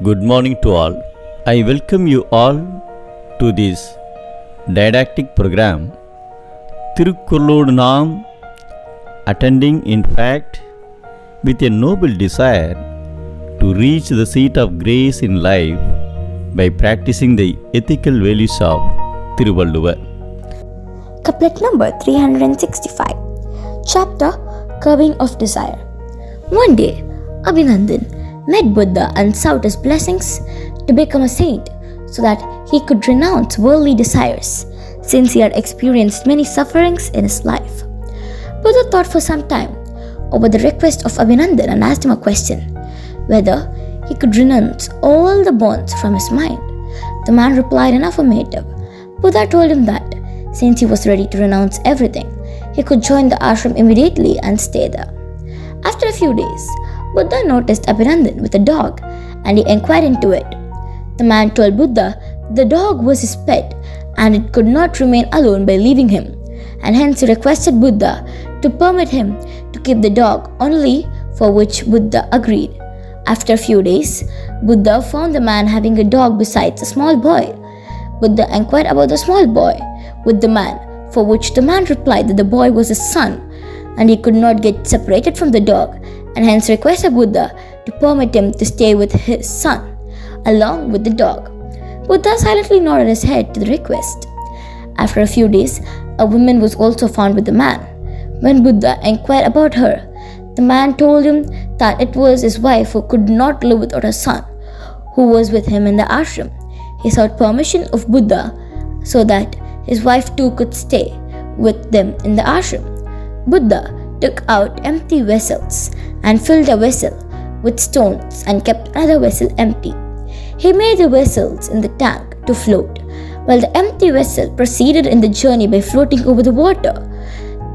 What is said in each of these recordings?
Good morning to all. I welcome you all to this didactic program, Thirukkuralodu Naam, attending in fact with a noble desire to reach the seat of grace in life by practicing the ethical values of Thiruvalluvvar. Couplet number 365. Chapter Curbing of Desire. One day, Abhinandan met Buddha and sought his blessings to become a saint so that he could renounce worldly desires, since he had experienced many sufferings in his life. Buddha thought for some time over the request of Abhinandan and asked him a question, whether he could renounce all the bonds from his mind. The man replied in affirmative. Buddha told him that, since he was ready to renounce everything, he could join the ashram immediately and stay there. After a few days, Buddha noticed Abhinandan with a dog and he inquired into it. The man told Buddha the dog was his pet and it could not remain alone by leaving him, and hence he requested Buddha to permit him to keep the dog, only for which Buddha agreed. After a few days, Buddha found the man having a dog besides a small boy. Buddha inquired about the small boy with the man, for which the man replied that the boy was his son and he could not get separated from the dog, and hence requested Buddha to permit him to stay with his son along with the dog. Buddha silently nodded his head to the request. After a few days, a woman was also found with the man. When Buddha inquired about her, the man told him that it was his wife who could not live without her son, who was with him in the ashram. He sought permission of Buddha so that his wife too could stay with them in the ashram. Buddha took out empty vessels and filled a vessel with stones and kept another vessel empty. He made the vessels in the tank to float, while the empty vessel proceeded in the journey by floating over the water.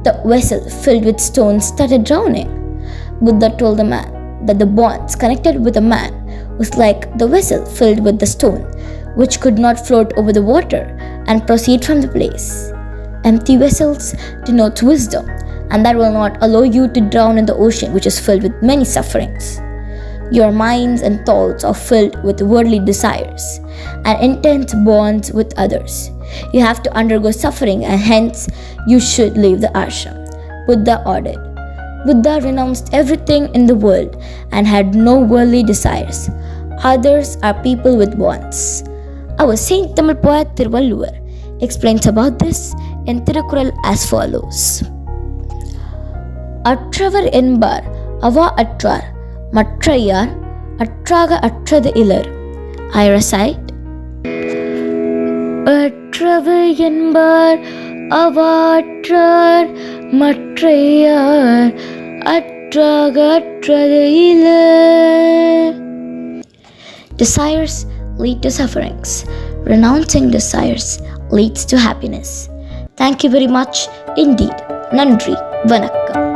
The vessel filled with stones started drowning. Buddha told the man that the bonds connected with a man was like the vessel filled with the stone, which could not float over the water and proceed from the place. Empty vessels denotes wisdom, and that will not allow you to drown in the ocean which is filled with many sufferings. Your minds and thoughts are filled with worldly desires and intense bonds with others. You have to undergo suffering, and hence you should leave the ashram, Buddha ordered. Buddha renounced everything in the world and had no worldly desires. Others are people with bonds. Our Saint Tamil poet Thiruvalluvvar explains about this in Thirukkural as follows. Atravar என்பார் அவா அற்றார் மற்றையார் அற்றாக அற்றது இலர். I recite. அற்றவர் என்பார் அவா அற்றார் மற்றையார் அற்றாக அற்றது இலர். Desires lead to sufferings. Renouncing desires leads to happiness. Thank you very much indeed. Nandri. Vanakkam.